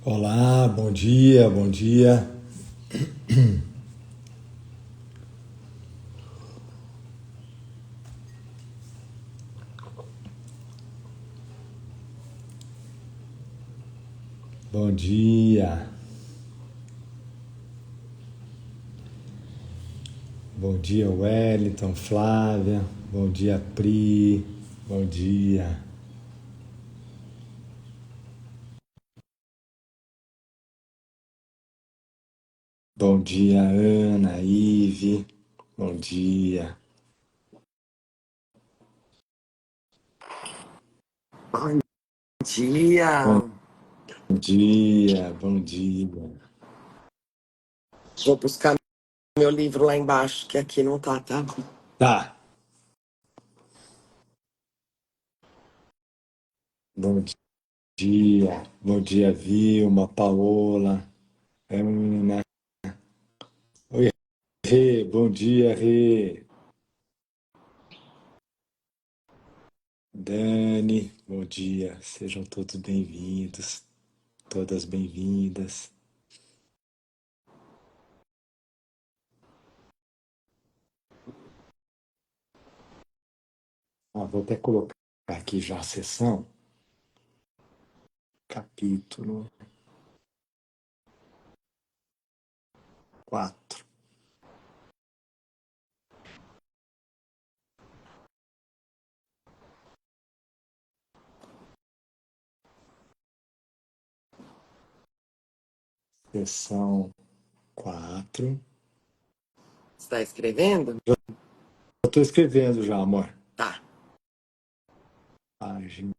Olá, bom dia, bom dia. Bom dia. Bom dia, Wellington, Flávia. Bom dia, Pri. Bom dia. Bom dia, Ana, Ive. Bom dia. Bom dia. Bom dia, bom dia. Vou buscar meu livro lá embaixo, que aqui não tá, tá? Tá. Bom dia. Bom dia, Vilma, Paola, Ana. Oi, Rê. Bom dia, Rê. Dani, bom dia. Sejam todos bem-vindos. Todas bem-vindas. Vou até colocar aqui já a sessão, capítulo 4. Sessão 4. Você tá escrevendo? Eu estou escrevendo já, amor. Tá. Página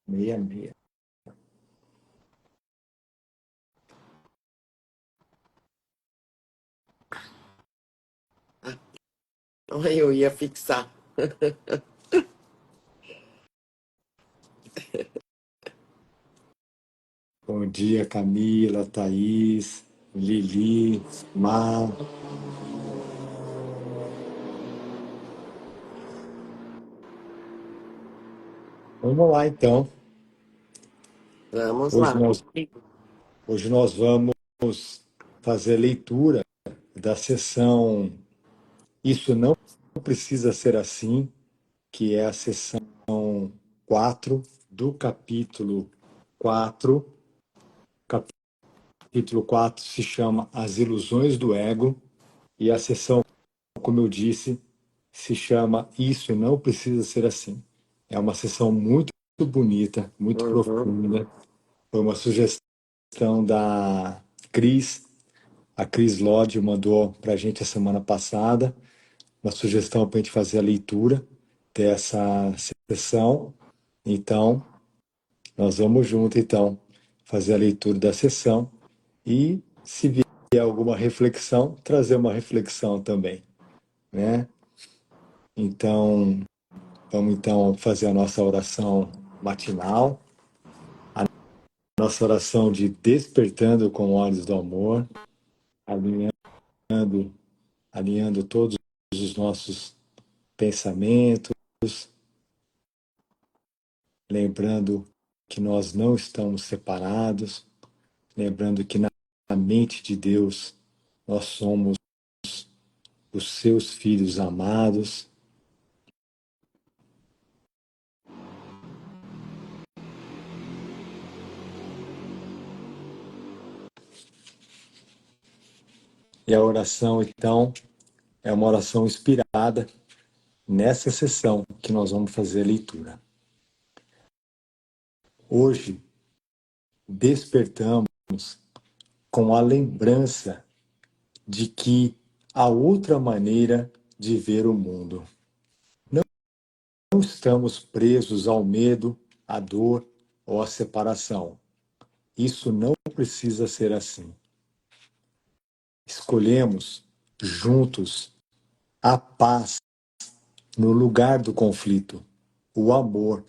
66. Eu ia fixar. Bom dia, Camila, Thaís, Lili, Mar. Vamos lá, então. Vamos Hoje lá. nós, hoje nós vamos fazer a leitura da sessão Isso Não Precisa Ser Assim, que é a sessão 4 do capítulo 4. Capítulo 4 se chama As Ilusões do Ego, e a sessão, como eu disse, se chama Isso Não Precisa Ser Assim. É uma sessão muito bonita, muito Uhum. profunda. Foi uma sugestão da Cris. A Cris Lodge mandou para a gente a semana passada uma sugestão para a gente fazer a leitura dessa sessão. Então, nós vamos junto, então, fazer a leitura da sessão e, se vier alguma reflexão, trazer uma reflexão também, né? Então, vamos então fazer a nossa oração matinal, a nossa oração de despertando com olhos do amor, alinhando, alinhando todos os nossos pensamentos, lembrando que nós não estamos separados, lembrando que na mente de Deus nós somos os seus filhos amados. E a oração, então, é uma oração inspirada nessa sessão que nós vamos fazer a leitura. Hoje, despertamos com a lembrança de que há outra maneira de ver o mundo. Não estamos presos ao medo, à dor ou à separação. Isso não precisa ser assim. Escolhemos juntos a paz no lugar do conflito, o amor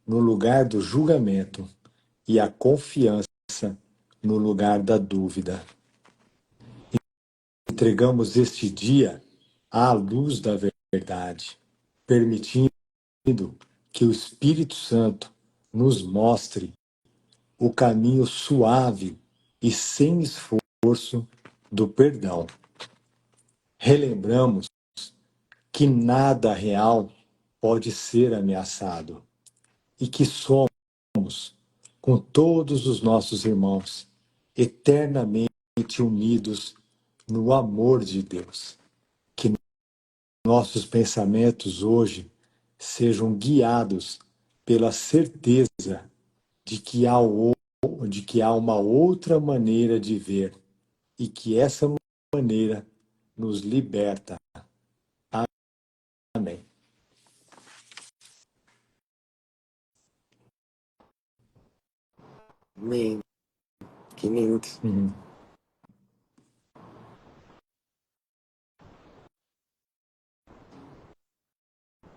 no lugar do julgamento e a confiança no lugar da dúvida. Entregamos este dia à luz da verdade, permitindo que o Espírito Santo nos mostre o caminho suave e sem esforço do perdão. Relembramos que nada real pode ser ameaçado e que somos, com todos os nossos irmãos, eternamente unidos no amor de Deus. Que nossos pensamentos hoje sejam guiados pela certeza de que há uma outra maneira de ver e que essa maneira nos liberta. Amém. Amém. Que lindo. Uhum.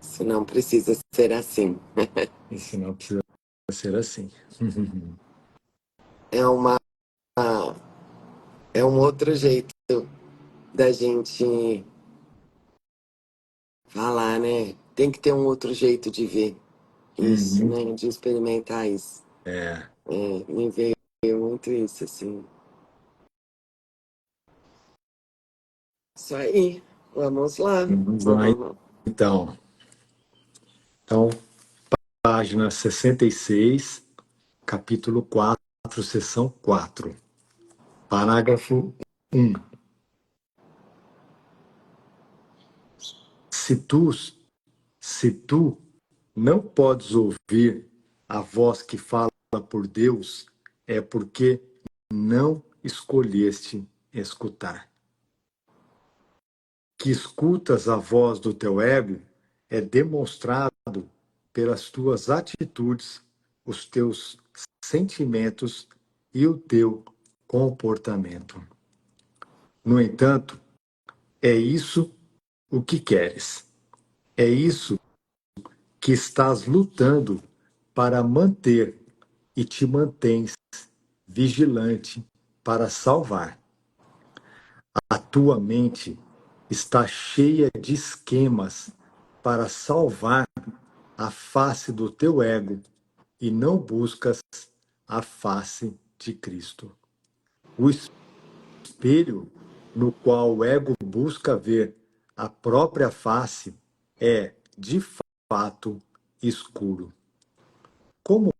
Isso não precisa ser assim. Isso não precisa ser assim. É uma, é um outro jeito da gente falar, né? Tem que ter um outro jeito de ver isso, Uhum. né? De experimentar isso. É. É, me veio muito isso, assim. Isso aí. Vamos lá. Vamos lá, então. Então, página 66, capítulo 4, seção 4. Parágrafo 1. Se tu, se tu não podes ouvir a voz que fala por Deus, é porque não escolheste escutar. Que escutas a voz do teu ego é demonstrado pelas tuas atitudes, os teus sentimentos e o teu comportamento. No entanto, é isso o que queres. É isso que estás lutando para manter e te mantens vigilante para salvar. A tua mente está cheia de esquemas para salvar a face do teu ego e não buscas a face de Cristo. O espelho no qual o ego busca ver a própria face é, de fato, escuro. Como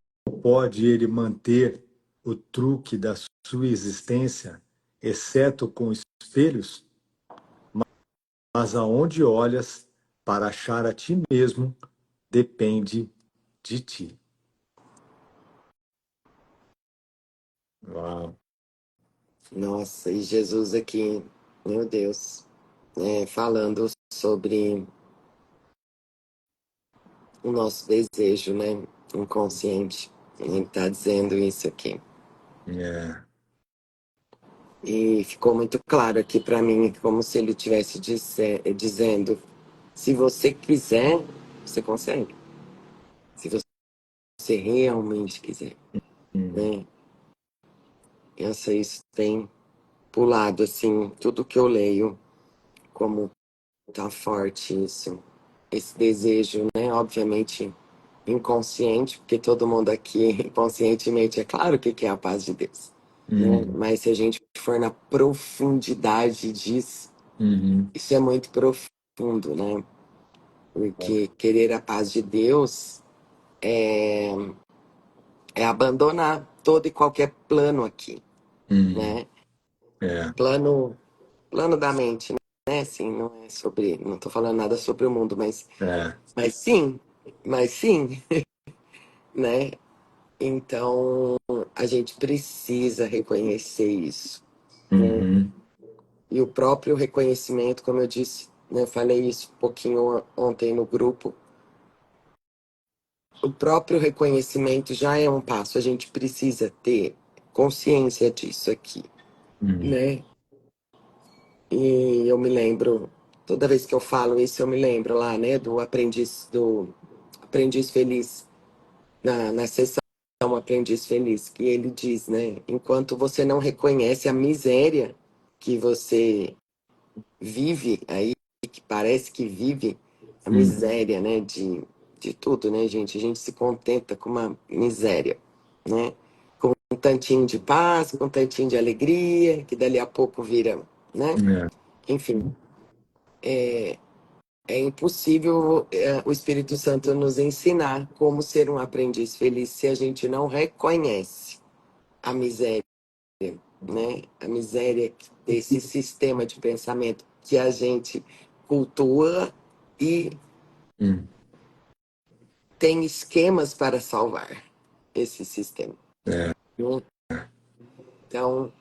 pode ele manter o truque da sua existência, exceto com espelhos? Mas aonde olhas para achar a ti mesmo depende de ti. Uau. Nossa, e Jesus aqui, meu Deus, falando sobre o nosso desejo, né? Inconsciente. Ele está dizendo isso aqui. É. E ficou muito claro aqui para mim, como se ele estivesse dizendo: se você quiser, você consegue. Se você realmente quiser, Hum. né? Isso tem pulado, assim, tudo que eu leio, como tá forte isso. Esse desejo, né? Obviamente inconsciente, porque todo mundo aqui conscientemente é claro o que que é a paz de Deus, né? Hum. Mas se a gente for na profundidade disso, Uhum. isso é muito profundo, né? Porque querer a paz de Deus é abandonar todo e qualquer plano aqui, Hum. né? É. Plano, plano da mente, né? Assim, não é sobre, não tô falando nada sobre o mundo, É. mas sim, né? Então, a gente precisa reconhecer isso, né? Uhum. E o próprio reconhecimento, como eu disse, né, eu falei isso um pouquinho ontem no grupo, o próprio reconhecimento já é um passo, a gente precisa ter consciência disso aqui, Hum. né? E eu me lembro, toda vez que eu falo isso, eu me lembro lá, né, do aprendiz feliz, na sessão Aprendiz Feliz, que ele diz, né, enquanto você não reconhece a miséria que você vive aí, que parece que vive a Hum. miséria, né, de de tudo, né, gente? A gente se contenta com uma miséria, né? Com um tantinho de paz, com um tantinho de alegria, que dali a pouco vira, né? É, Enfim, é impossível o Espírito Santo nos ensinar como ser um aprendiz feliz se a gente não reconhece a miséria, né? A miséria desse sistema de pensamento que a gente cultua e hum, tem esquemas para salvar esse sistema, é, né? Então,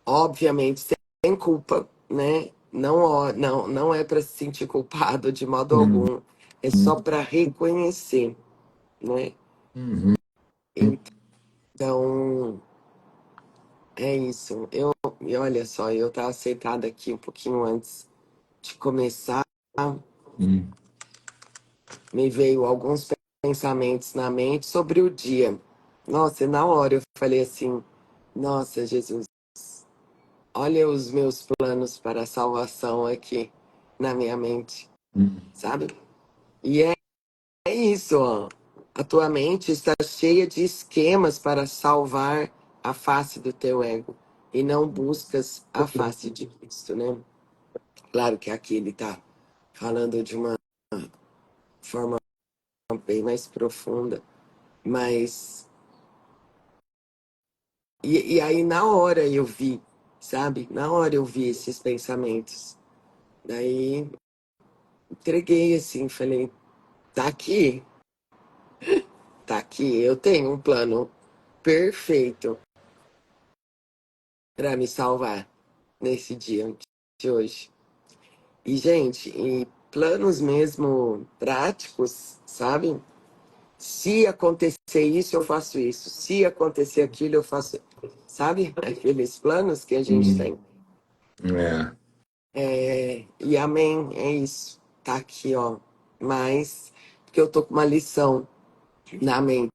obviamente, sem culpa, né? Não é para se sentir culpado de modo hum, algum, é só para reconhecer, né? uhum, Então, é isso. E olha só, eu estava sentada aqui um pouquinho antes de começar, hum, me veio alguns pensamentos na mente sobre o dia. Nossa, e na hora eu falei assim: Nossa, Jesus, olha os meus planos para a salvação aqui na minha mente, hum, sabe? E é isso, ó. A tua mente está cheia de esquemas para salvar a face do teu ego e não buscas a face de Cristo, né? Claro que aqui ele está falando de uma forma bem mais profunda, mas e aí na hora eu vi, sabe? Na hora eu vi esses pensamentos. Daí entreguei assim, falei, tá aqui, tá aqui, eu tenho um plano perfeito para me salvar nesse dia de hoje. E, gente, e planos mesmo práticos, sabe? Se acontecer isso, eu faço isso. Se acontecer aquilo, eu faço. Sabe? Aqueles planos que a gente hum, tem. é, E amém, é isso. Tá aqui, ó. Mas, porque eu tô com uma lição na mente.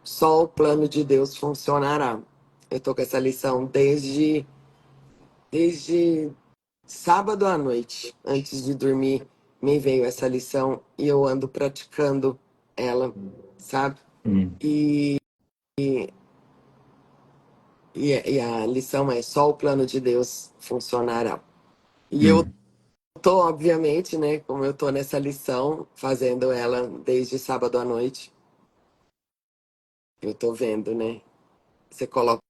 Só o plano de Deus funcionará. Eu tô com essa lição desde sábado à noite, antes de dormir, me veio essa lição e eu ando praticando ela, sabe? hum, E, e a lição é só o plano de Deus funcionará. E eu hum, tô, obviamente, né, como eu tô nessa lição, fazendo ela desde sábado à noite, eu tô vendo, né? Você coloca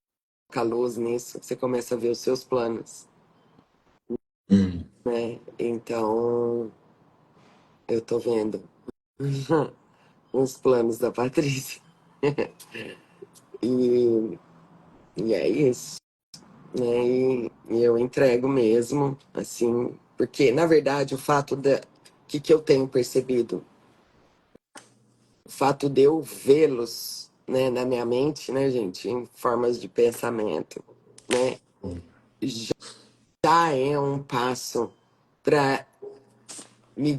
a luz nisso, você começa a ver os seus planos, hum, né? Então, eu tô vendo os planos da Patrícia. E, e é isso, né? E eu entrego mesmo, assim, porque, na verdade, o fato da. O que eu tenho percebido? O fato de eu vê-los, né, na minha mente, né, gente, em formas de pensamento, né, já é um passo para me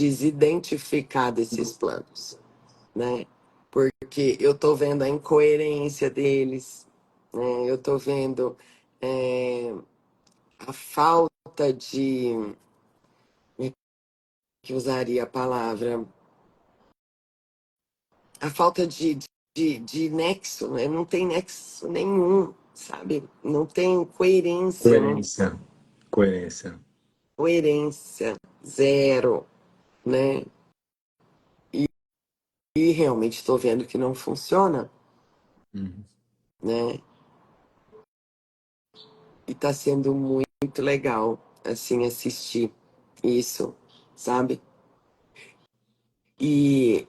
desidentificar desses planos, né? Porque eu tô vendo a incoerência deles, né? Eu tô vendo é, a falta de, que usaria a palavra, a falta de nexo, né? Não tem nexo nenhum, sabe? Não tem coerência, não tem coerência, coerência, coerência, zero, né? E realmente estou vendo que não funciona, hum, né? E tá sendo muito legal, assim, assistir isso, sabe?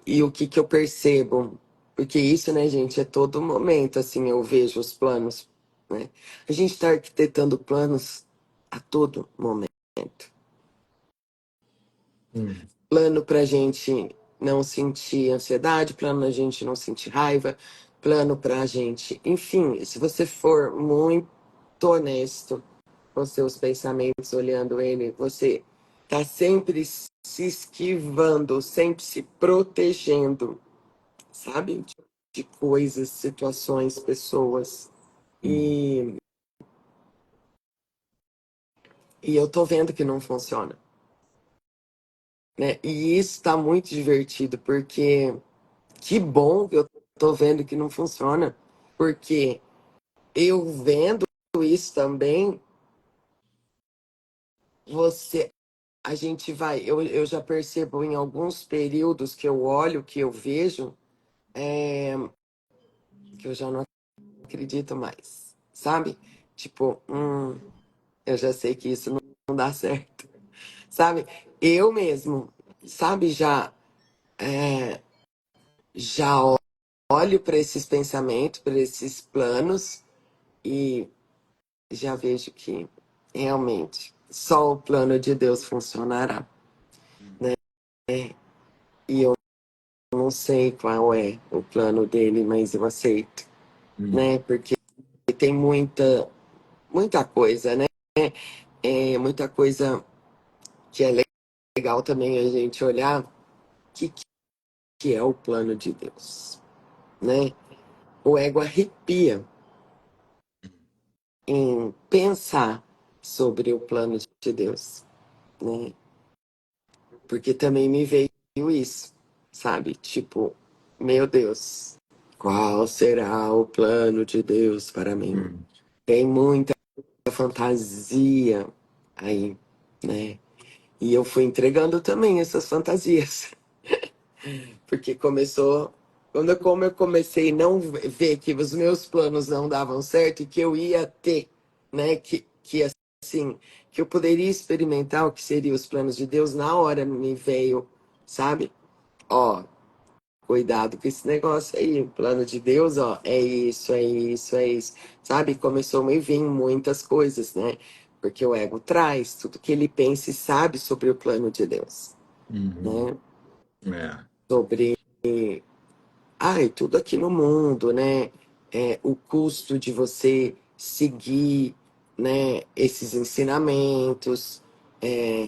E o que eu percebo, porque isso, né, gente, é todo momento, assim, eu vejo os planos, né? A gente está arquitetando planos a todo momento. hum, Plano pra gente não sentir ansiedade, plano pra gente não sentir raiva, plano pra gente. Enfim, se você for muito honesto com seus pensamentos, olhando ele, você tá sempre se esquivando, sempre se protegendo, sabe? De coisas, situações, pessoas. hum, E, e eu tô vendo que não funciona. né? E isso tá muito divertido, porque que bom que eu tô vendo que não funciona, porque eu vendo isso também, você, a gente vai, eu já percebo em alguns períodos que eu olho, que eu vejo, é, que eu já não acredito mais, sabe? Tipo, eu já sei que isso não dá certo, sabe? Eu mesmo, sabe, já olho para esses pensamentos, para esses planos e já vejo que realmente só o plano de Deus funcionará. E eu não sei qual é o plano dele, mas eu aceito, Hum, né? Porque tem muita coisa, né? Muita coisa que é legal também a gente olhar que é o plano de Deus, né? O ego arrepia em pensar sobre o plano de Deus, né? Porque também me veio isso, sabe? Tipo, meu Deus, qual será o plano de Deus para mim? hum, Tem muita fantasia aí, né? E eu fui entregando também essas fantasias, porque começou. Como eu comecei a não ver que os meus planos não davam certo e que eu ia ter, né? Que assim, que eu poderia experimentar o que seriam os planos de Deus, na hora me veio, sabe? Ó, cuidado com esse negócio aí, o plano de Deus, ó, é isso, é isso, é isso. Sabe? Começou a me vir muitas coisas, né? Porque o ego traz tudo que ele pensa e sabe sobre o plano de Deus, uhum. né? É, Sobre, ai, tudo aqui no mundo, né? O custo de você seguir, né, esses ensinamentos,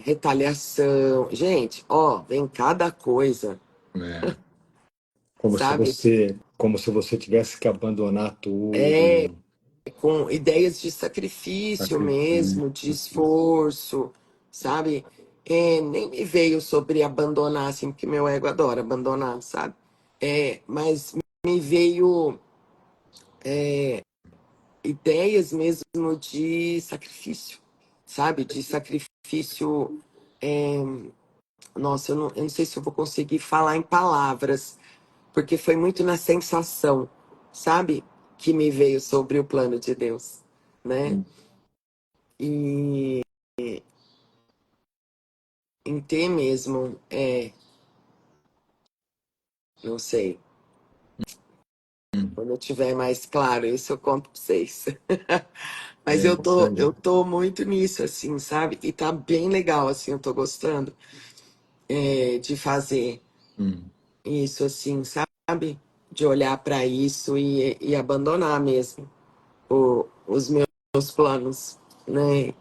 retaliação. Gente, ó, vem cada coisa, é. sabe? Como se você tivesse que abandonar É, tudo, com ideias de sacrifício mesmo, de sacrifício. esforço, sabe? Nem me veio sobre abandonar, assim, porque meu ego adora abandonar, sabe? Mas me veio ideias mesmo de sacrifício, sabe? De sacrifício. é, Nossa, eu não sei se eu vou conseguir falar em palavras, porque foi muito na sensação, sabe? Que me veio sobre o plano de Deus, né? Hum, E em ter mesmo, não sei, hum. quando eu tiver mais claro, isso eu conto pra vocês. Mas eu Entendi. tô muito nisso, assim, sabe? E tá bem legal, assim, eu tô gostando, de fazer Hum, isso, assim, sabe? De olhar pra isso e abandonar mesmo os meus planos, né?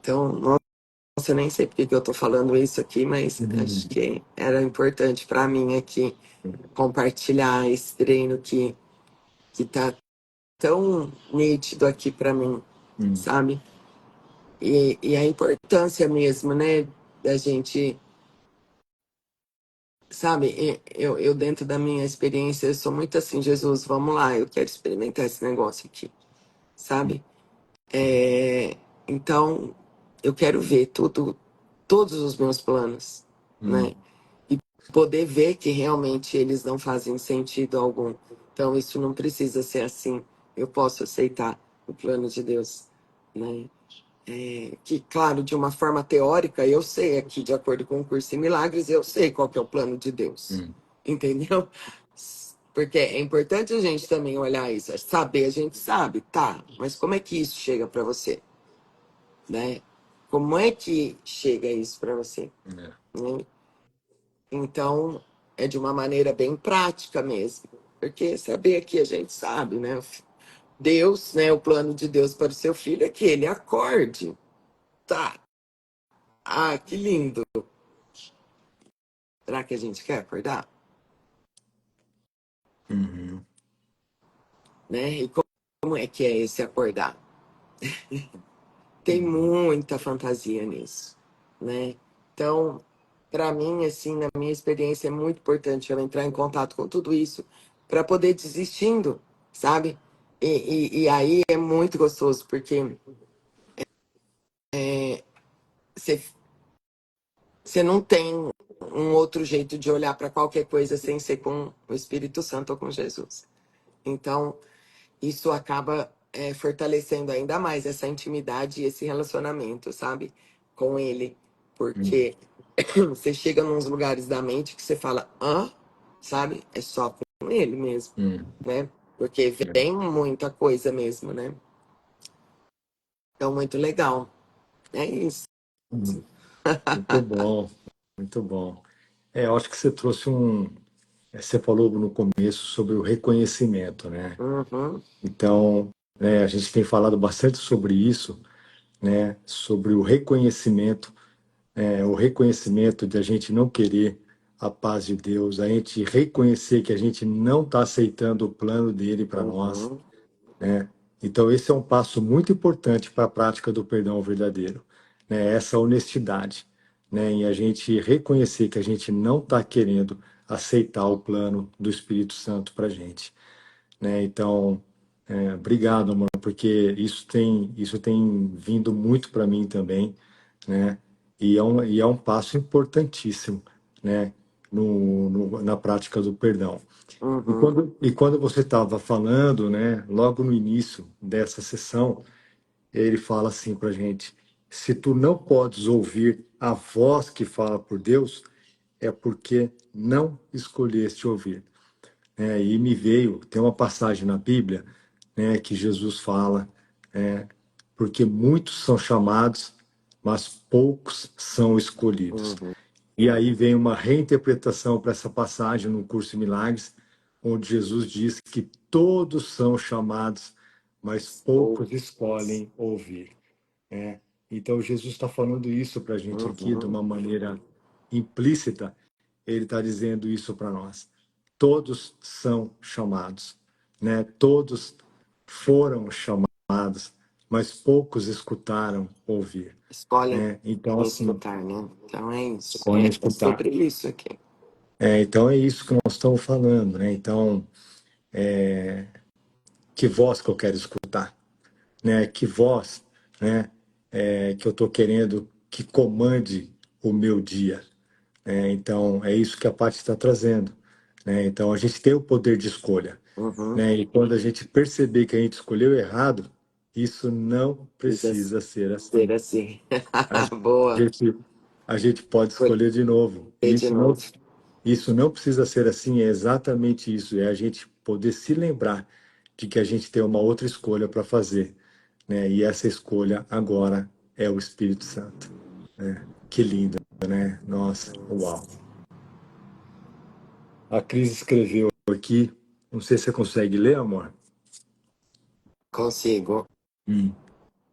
Então, nossa, eu nem sei porque que eu tô falando isso aqui, mas acho hum, que era importante pra mim aqui compartilhar esse treino que tá tão nítido aqui pra mim, hum, sabe? E a importância mesmo, né, da gente, sabe? Eu, dentro da minha experiência, eu sou muito assim, Jesus, vamos lá, eu quero experimentar esse negócio aqui, sabe? Então, eu quero ver todos os meus planos, hum, né? E poder ver que realmente eles não fazem sentido algum. Então, isso não precisa ser assim. Eu posso aceitar o plano de Deus, né? Que, claro, de uma forma teórica, eu sei aqui, de acordo com o curso em milagres, eu sei qual que é o plano de Deus. hum, Entendeu? Porque é importante a gente também olhar isso. Saber, a gente sabe, tá, mas como é que isso chega para você, né? Como é que chega isso para você, é, né? Então, é de uma maneira bem prática mesmo. Porque saber que a gente sabe, né? Deus, né? O plano de Deus para o seu filho é que ele acorde. Tá. Ah, que lindo. Será que a gente quer acordar? uhum, Né? E como é que é esse acordar? Tem uhum, muita fantasia nisso, né? Então, para mim, assim, na minha experiência, é muito importante eu entrar em contato com tudo isso para poder desistindo, sabe? E aí é muito gostoso, porque você você não tem um outro jeito de olhar para qualquer coisa sem ser com o Espírito Santo ou com Jesus. Então, isso acaba fortalecendo ainda mais essa intimidade e esse relacionamento, sabe? Com ele. Hum, Porque você chega nos lugares da mente que você fala, hã? Sabe? É só com ele mesmo, hum, né? Porque é. vem muita coisa mesmo, né? Então, muito legal. É isso. Hum, muito bom, muito bom. Eu acho que você trouxe você falou no começo sobre o reconhecimento, né? Uhum, Então, a gente tem falado bastante sobre isso, né? Sobre o reconhecimento de a gente não querer a paz de Deus, a gente reconhecer que a gente não está aceitando o plano dele para nós, uhum, né? Então, esse é um passo muito importante para a prática do perdão verdadeiro, né? Essa honestidade, né? Em a gente reconhecer que a gente não está querendo aceitar o plano do Espírito Santo para a gente, né? Então, obrigado, amor, porque isso tem vindo muito para mim também, né? E é um passo importantíssimo, né? Na prática do perdão. E uhum. quando você estava falando, né, logo no início dessa sessão, ele fala assim para gente: se tu não podes ouvir a voz que fala por Deus, é porque não escolheste ouvir. E me veio, tem uma passagem na Bíblia, né, que Jesus fala, porque muitos são chamados, mas poucos são escolhidos. Uhum. E aí vem uma reinterpretação para essa passagem no curso de Milagres, onde Jesus diz que todos são chamados, mas poucos Poucos. escolhem ouvir. Né? Então Jesus está falando isso para a gente aqui de Uhum. uma maneira implícita. Ele está dizendo isso para nós. Todos são chamados, né? Todos foram chamados, mas poucos escutaram ouvir. Escolhem Né? Então, assim, escutar, né? Então é isso. escolhem É escutar. sobre isso aqui. Então é isso que nós estamos falando, né? Então, que voz que eu quero escutar, né? Que voz, né? Que eu estou querendo que comande o meu dia. Então, é isso que a parte está trazendo, né? Então, a gente tem o poder de escolha, Uhum. né? E quando a gente perceber que a gente escolheu errado, isso não Precisa precisa ser ser assim. assim. A Boa. gente, a gente pode Escolher escolher de novo. de novo. Isso não precisa ser assim, é exatamente isso. É a gente poder se lembrar de que a gente tem uma outra escolha para fazer, né? E essa escolha agora é o Espírito Santo. Que lindo, né? Nossa, uau. A Cris escreveu aqui, não sei se você consegue ler, amor. Consigo. Hum,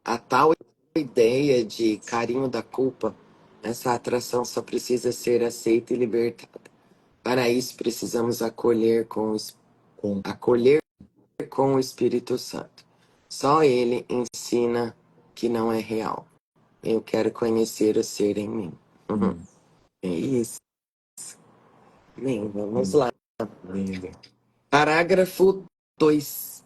A tal ideia de carinho da culpa, essa atração só precisa ser aceita e libertada. Para isso, precisamos com, acolher com o Espírito Santo. Só ele ensina que não é real. Eu quero conhecer o ser em mim. Uhum. hum, É isso. Bem, vamos hum, lá. linda. Parágrafo 2.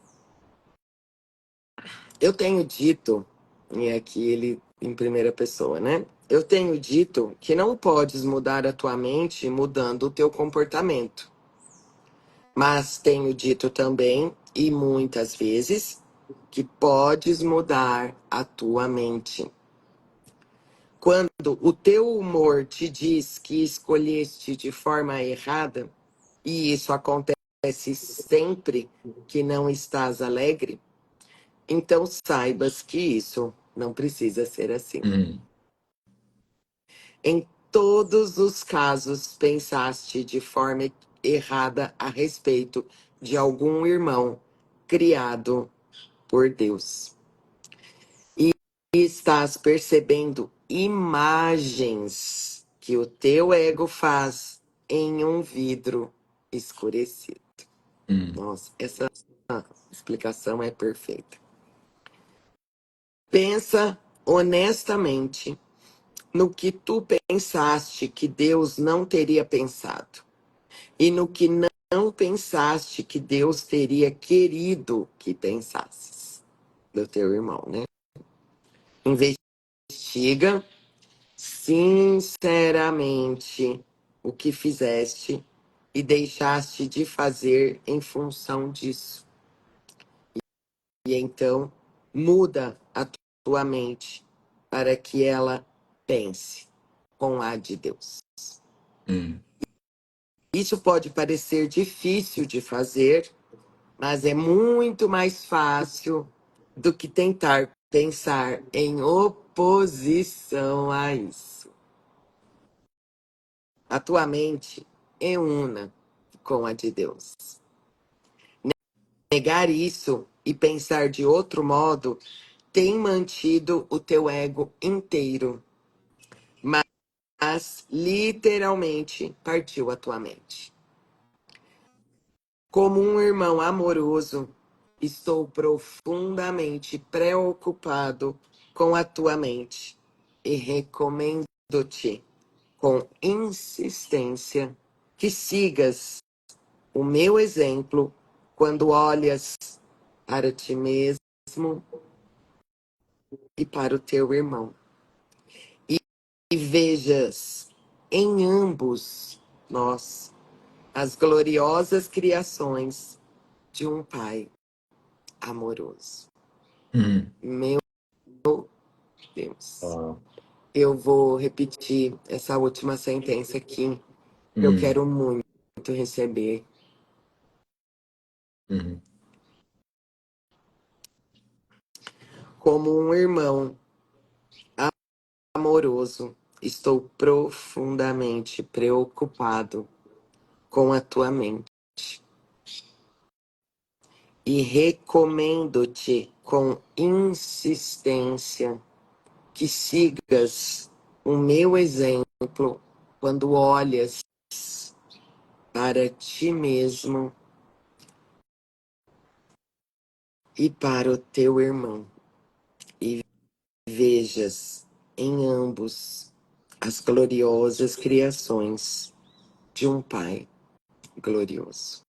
Eu tenho dito, e aqui ele em primeira pessoa, né? Eu tenho dito que não podes mudar a tua mente mudando o teu comportamento. Mas tenho dito também, e muitas vezes, que podes mudar a tua mente. Quando o teu humor te diz que escolheste de forma errada, e isso acontece sempre que não estás alegre, então saibas que isso não precisa ser assim. Hum, Em todos os casos, pensaste de forma errada a respeito de algum irmão criado por Deus. E estás percebendo imagens que o teu ego faz em um vidro escurecido. hum, Nossa, essa explicação é perfeita. Pensa honestamente no que tu pensaste que Deus não teria pensado, e no que não pensaste que Deus teria querido que pensasses do teu irmão, né? Investiga sinceramente o que fizeste e deixaste de fazer em função disso. E então muda a tua mente para que ela pense com a de Deus. Hum. Isso pode parecer difícil de fazer, mas é muito mais fácil do que tentar pensar em oposição a isso. A tua mente é una com a de Deus. Negar isso e pensar de outro modo tem mantido o teu ego inteiro, mas literalmente partiu a tua mente. Como um irmão amoroso, estou profundamente preocupado com a tua mente e recomendo-te com insistência que sigas o meu exemplo quando olhas para ti mesmo e para o teu irmão. E vejas em ambos nós as gloriosas criações de um Pai amoroso. Hum. Meu Deus. Ah. Eu vou repetir essa última sentença aqui. Eu Hum. quero muito receber. Hum. Como um irmão amoroso, estou profundamente preocupado com a tua mente e recomendo-te com insistência que sigas o meu exemplo quando olhas para ti mesmo e para o teu irmão, e vejas em ambos as gloriosas criações de um Pai glorioso.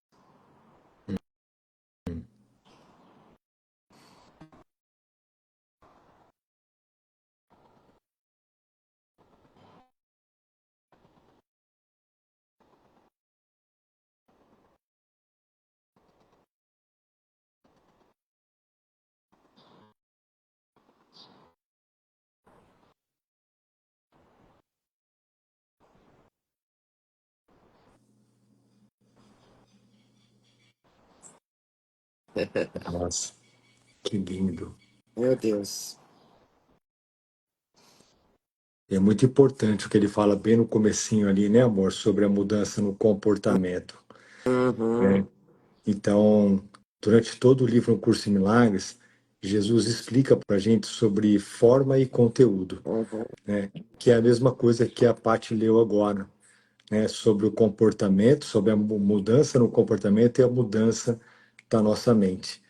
Nossa, que lindo. Meu Deus. É muito importante o que ele fala bem no comecinho ali, né, amor, sobre a mudança no comportamento, né? Uhum, Então, durante todo o livro Um Curso em Milagres, Jesus explica para a gente sobre forma e conteúdo, uhum, né? Que é a mesma coisa que a Paty leu agora, né? Sobre o comportamento, sobre a mudança no comportamento e a mudança da nossa mente,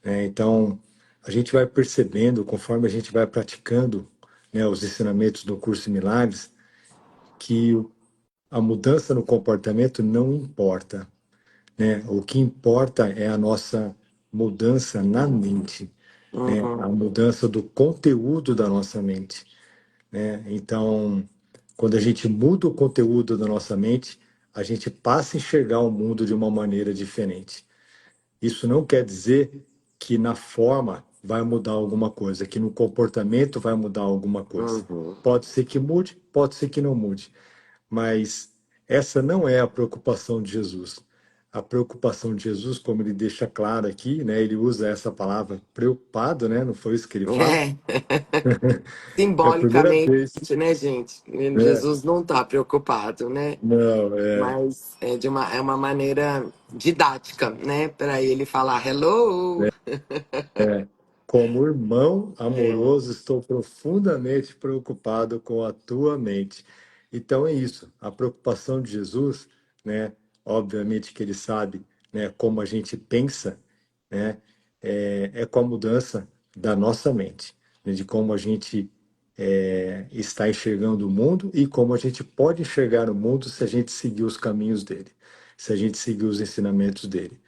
né? Então, a gente vai percebendo, conforme a gente vai praticando, né, os ensinamentos do Curso em Milagres, que a mudança no comportamento não importa, né? O que importa é a nossa mudança na mente, né? A uhum, mudança do conteúdo da nossa mente, né? Então, quando a gente muda o conteúdo da nossa mente, a gente passa a enxergar o mundo de uma maneira diferente. Isso não quer dizer que na forma vai mudar alguma coisa, que no comportamento vai mudar alguma coisa. uhum. Pode ser que mude, pode ser que não mude. Mas essa não é a preocupação de Jesus. A preocupação de Jesus, como ele deixa claro aqui, né, ele usa essa palavra preocupado, né, não foi isso que ele fala? É. É a primeira Simbolicamente, vez. né, gente? É, Jesus não está preocupado, né? não, é, Mas é uma maneira didática, né? Para ele falar hello. como irmão É. amoroso, estou profundamente preocupado com a tua mente. Então é isso. A preocupação de Jesus, né? Obviamente que ele sabe, né, como a gente pensa, né? É com a mudança da nossa mente, né, de como a gente está enxergando o mundo e como a gente pode enxergar o mundo se a gente seguir os caminhos dele, se a gente seguir os ensinamentos dele,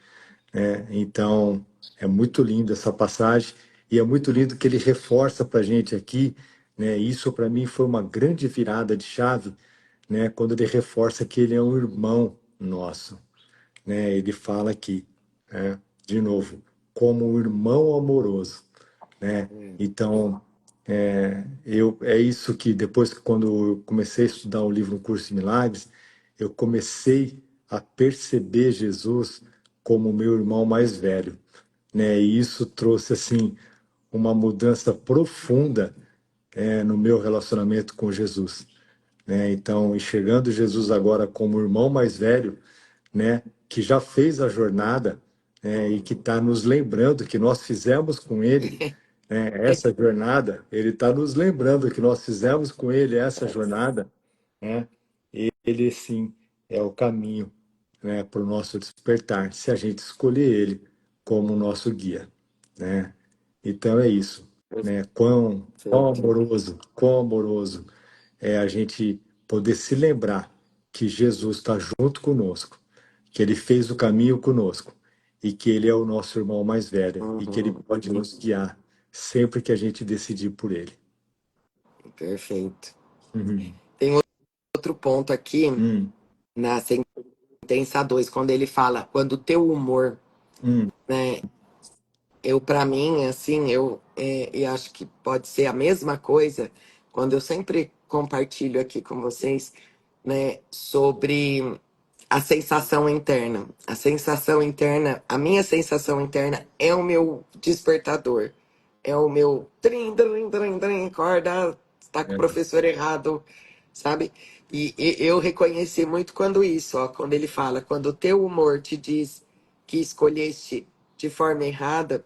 né? Então, é muito lindo essa passagem e é muito lindo que ele reforça para a gente aqui, né? Isso para mim foi uma grande virada de chave, né? Quando ele reforça que ele é um irmão nosso, né? Ele fala aqui, né? De novo, como um irmão amoroso, né? É. Então, é isso que depois, quando eu comecei a estudar o livro Um Curso de Milagres, eu comecei a perceber Jesus como meu irmão mais velho, né? E isso trouxe assim uma mudança profunda, no meu relacionamento com Jesus, né? Então, enxergando Jesus agora como irmão mais velho, né, que já fez a jornada, né, e que está nos lembrando que nós fizemos com ele, né, essa jornada, ele está nos lembrando que nós fizemos com ele essa jornada, né, ele sim é o caminho, né, para o nosso despertar, se a gente escolher ele como nosso guia, né? Então é isso, né? Perfeito. Quão amoroso é a gente poder se lembrar que Jesus está junto conosco, que ele fez o caminho conosco e que ele é o nosso irmão mais velho e que ele Uhum. pode nos guiar sempre que a gente decidir por ele. Perfeito. Uhum. Tem outro ponto aqui Hum, na sentença 2 quando ele fala, quando o teu humor, hum, né, eu, para mim, assim, e acho que pode ser a mesma coisa, quando eu sempre compartilho aqui com vocês, né, sobre a sensação interna. A sensação interna, a minha sensação interna é o meu despertador. É o meu trim, trim, trim, trim, acorda, está com o é, professor errado, sabe? E eu reconheci muito quando isso, ó, quando ele fala, quando o teu humor te diz que escolheste de forma errada,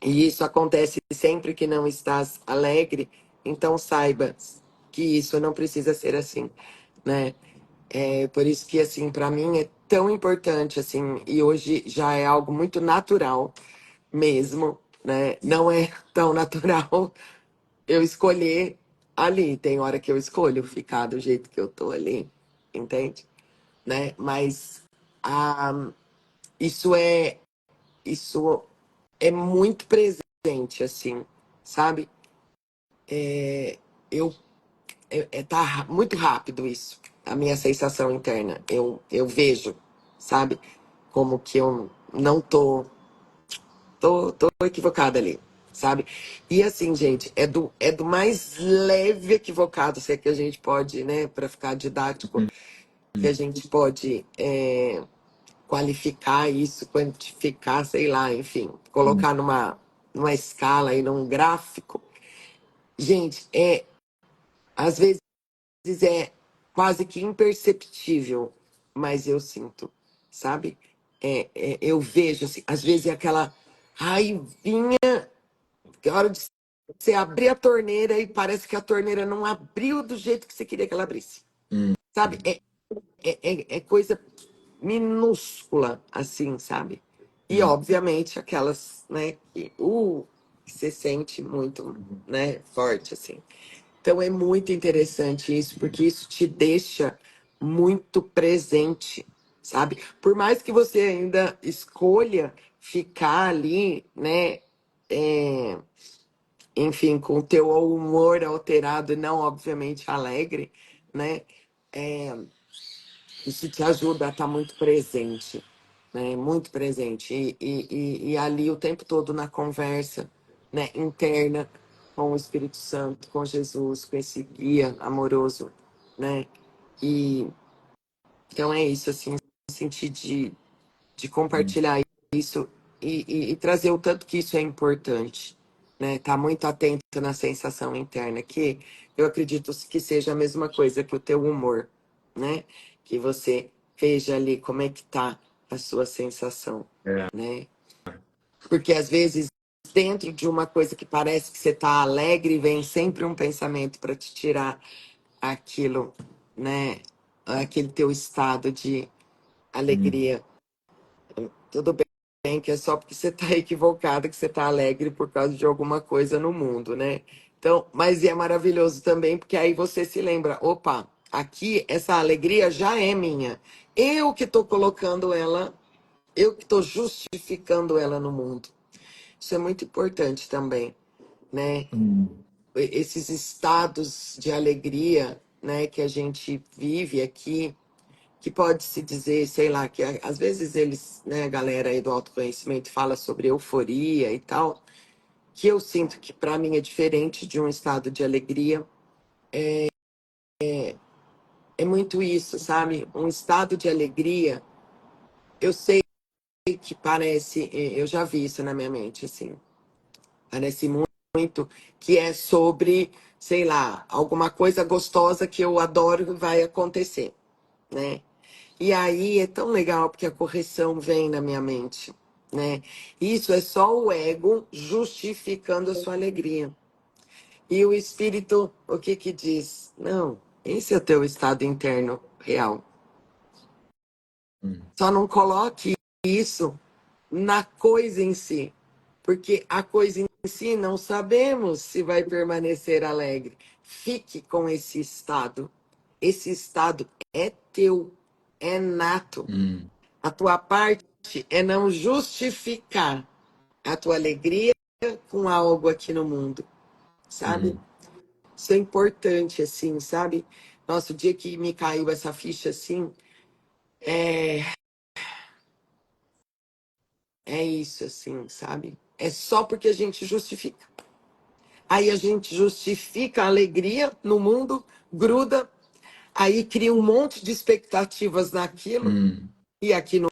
e isso acontece sempre que não estás alegre, então saiba que isso não precisa ser assim, né? É por isso que, assim, para mim é tão importante, assim, e hoje já é algo muito natural mesmo, né? Não é tão natural eu escolher ali. Tem hora que eu escolho ficar do jeito que eu tô ali, entende? Né? Mas ah, isso é isso é muito presente, assim, sabe? Eu tá muito rápido isso, a minha sensação interna. Eu vejo, sabe? Como que eu não tô equivocada ali, sabe? E assim, gente, é do mais leve equivocado, se é que a gente pode, né, para ficar didático, hum, que hum, a gente pode qualificar isso, quantificar, sei lá, enfim, hum, colocar numa escala e num gráfico. Gente, às vezes é quase que imperceptível, mas eu sinto, sabe? Eu vejo, assim, às vezes é aquela raivinha, que é hora de você abrir a torneira e parece que a torneira não abriu do jeito que você queria que ela abrisse, hum, sabe? É coisa minúscula, assim, sabe? E, hum, obviamente, aquelas, né, que você sente muito, hum, né, forte, assim. Então é muito interessante isso, porque isso te deixa muito presente, sabe? Por mais que você ainda escolha ficar ali, né? é, enfim, com o teu humor alterado e não, obviamente, alegre, né? é, isso te ajuda a estar muito presente, né? Muito presente. E ali o tempo todo na conversa, né? Interna com o Espírito Santo, com Jesus, com esse guia amoroso, né? E então é isso, assim, sentir de hum. compartilhar isso e trazer o tanto que isso é importante, né? Tá muito atento na sensação interna, que eu acredito que seja a mesma coisa que o teu humor, né? Que você veja ali como é que tá a sua sensação, É, né? Porque às vezes dentro de uma coisa que parece que você tá alegre, vem sempre um pensamento para te tirar aquilo, né? Aquele teu estado de hum, alegria. Tudo bem que é só porque você está equivocado que você está alegre por causa de alguma coisa no mundo, né? Então, mas é maravilhoso também, porque aí você se lembra, opa, aqui essa alegria já é minha. Eu que estou colocando ela, eu que estou justificando ela no mundo. Isso é muito importante também, né? Hum, Esses estados de alegria, né, que a gente vive aqui, que pode se dizer, sei lá, que às vezes eles, né, a galera aí do autoconhecimento fala sobre euforia e tal, que eu sinto que para mim é diferente de um estado de alegria. É muito isso, sabe? Um estado de alegria, eu sei que parece, eu já vi isso na minha mente, assim, parece muito que é sobre, sei lá, alguma coisa gostosa que eu adoro e vai acontecer, né? E aí é tão legal porque a correção vem na minha mente, né? Isso é só o ego justificando a sua alegria. E o espírito, o que que diz? Não, esse é o teu estado interno real. hum, Só não coloque isso na coisa em si, porque a coisa em si não sabemos se vai permanecer alegre. Fique com esse estado. Esse estado é teu, é nato. hum, A tua parte é não justificar a tua alegria com algo aqui no mundo, sabe? hum, Isso é importante, assim, sabe? Nossa, o dia que me caiu essa ficha assim, é isso, assim, sabe? É só porque a gente justifica. Aí a gente justifica a alegria no mundo, gruda, aí cria um monte de expectativas naquilo, hum, e aqui no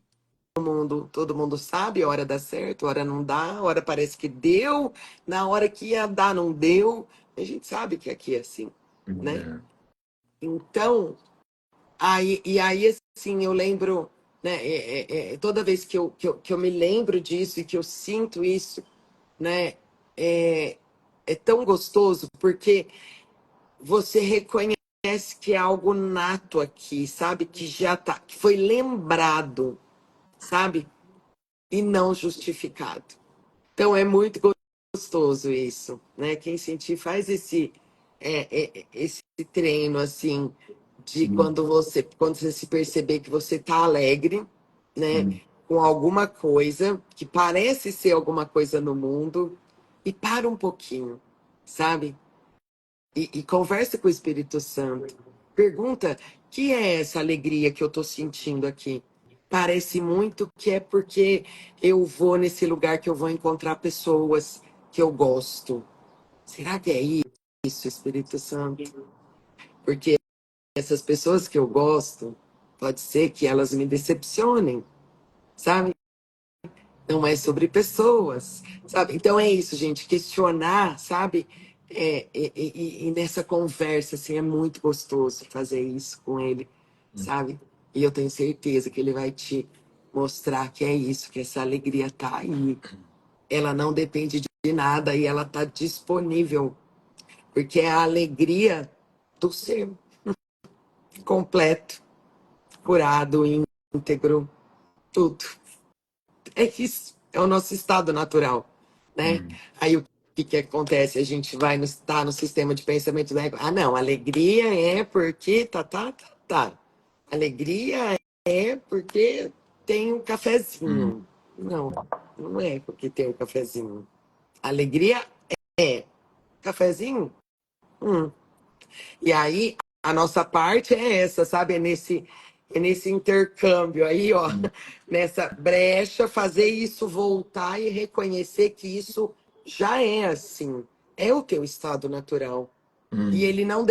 mundo todo mundo sabe, a hora dá certo, a hora não dá, a hora parece que deu, na hora que ia dar não deu. A gente sabe que aqui é assim, né? é, Então, aí assim, eu lembro, né, toda vez que eu me lembro disso e que eu sinto isso, né, é, é tão gostoso, porque você reconhece que é algo nato aqui, sabe? Que já tá, que foi lembrado, sabe? E não justificado. Então é muito gostoso isso, né? Quem sentir faz esse treino assim de hum, quando você se perceber que você tá alegre, né? hum, Com alguma coisa que parece ser alguma coisa no mundo e para um pouquinho, sabe? E conversa com o Espírito Santo. Pergunta: que é essa alegria que eu estou sentindo aqui? Parece muito que é porque eu vou nesse lugar que eu vou encontrar pessoas que eu gosto. Será que é isso, Espírito Santo? Porque essas pessoas que eu gosto, pode ser que elas me decepcionem, sabe? Não é sobre pessoas, sabe? Então é isso, gente, questionar, sabe? E nessa conversa, assim, é muito gostoso fazer isso com ele, hum, sabe? E eu tenho certeza que ele vai te mostrar que é isso, que essa alegria tá aí. Ela não depende de nada e ela tá disponível, porque é a alegria do ser completo, curado, íntegro, tudo. É isso, é o nosso estado natural, né? hum, Aí o que acontece? A gente vai tá no sistema de pensamento do ego. Ah, não, alegria é porque tá. Alegria é porque tem um hum, cafezinho. Não, não é porque tem um cafezinho. Alegria é cafezinho? Hum. E aí, a nossa parte é essa, sabe? É nesse intercâmbio aí, ó, hum, nessa brecha, fazer isso voltar e reconhecer que isso já é assim. É o teu estado natural. E hum, ele não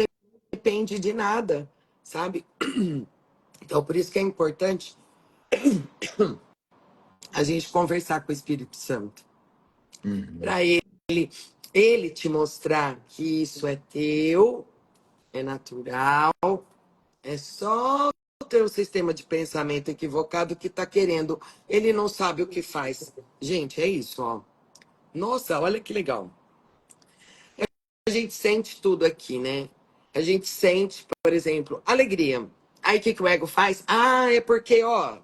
depende de nada, sabe? Então, por isso que é importante a gente conversar com o Espírito Santo. hum, Para ele te mostrar que isso é teu, é natural. É só o teu sistema de pensamento equivocado que está querendo. Ele não sabe o que faz. Gente, é isso, ó. Nossa, olha que legal. A gente sente tudo aqui, né? A gente sente, por exemplo, alegria. Aí o que, que o ego faz? Ah, é porque, ó,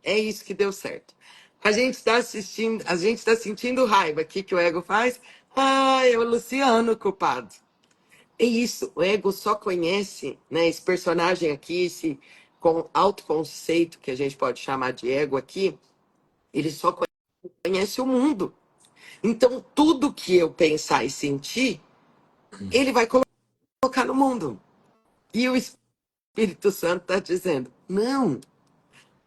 é isso que deu certo. A gente está assistindo, a gente está sentindo raiva. O que, que o ego faz? Ah, é o Luciano, culpado. É isso, o ego só conhece, né, esse personagem aqui, esse com autoconceito que a gente pode chamar de ego aqui, ele só conhece o mundo. Então, tudo que eu pensar e sentir, ele vai colocar no mundo. E o Espírito Santo está dizendo: não,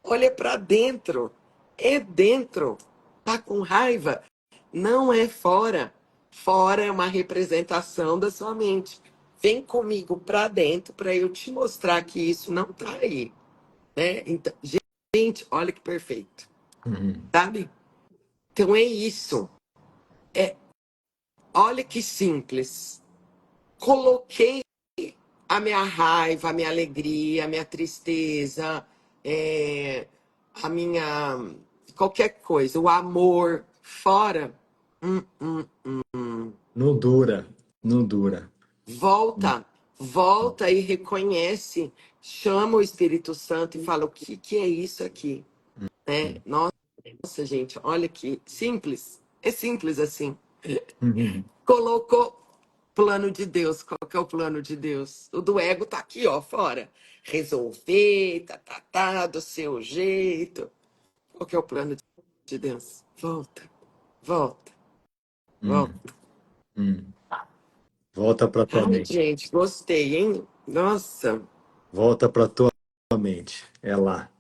olha para dentro. É dentro. Tá com raiva? Não é fora. Fora é uma representação da sua mente. Vem comigo para dentro para eu te mostrar que isso não tá aí, né? Então, gente, olha que perfeito, Uhum. sabe? Então é isso. É, olha que simples. Coloquei a minha raiva, a minha alegria, a minha tristeza, é, a minha qualquer coisa, o amor fora. Não dura, não dura. Volta, volta e reconhece, chama o Espírito Santo e fala: o que que é isso aqui? Né? Nossa, gente, olha que simples. É simples assim. Uhum. Colocou plano de Deus. Qual que é o plano de Deus? O do ego tá aqui, ó, fora. Resolver, do seu jeito. Qual que é o plano de Deus? Volta, volta, Uhum. volta. Uhum. Volta para tua Ai, mente. gente, gostei, hein? Nossa, Volta para tua mente. É lá,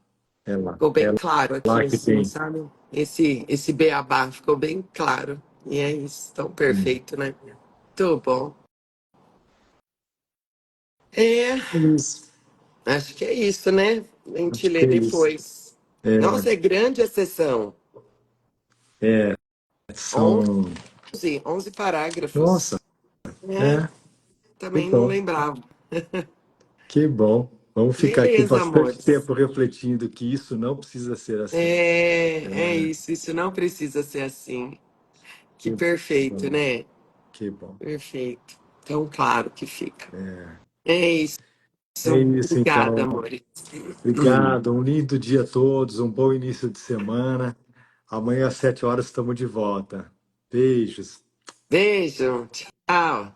é lá. ficou É bem claro aqui, lá que assim, tem. sabe? Esse beabá ficou bem claro. E é isso, tão Uhum. perfeito, né? Muito bom. É, É isso. acho que é isso, né? A gente Acho lê que é isso. depois. Nossa, é grande a sessão. É, 11, são. 11 Nossa, parágrafos. É, é, que também não bom, lembrava. que bom. Vamos ficar aqui Beleza, bastante amores. tempo refletindo que isso não precisa ser assim. É É, isso. Isso não precisa ser assim. Que que perfeito, bom, né? que bom. Perfeito. Tão claro que fica. É, É isso. é isso Obrigada, então. amores. Obrigado, um lindo dia a todos, um bom início de semana. Amanhã às 7 horas estamos de volta. Beijos. Beijo. Tchau.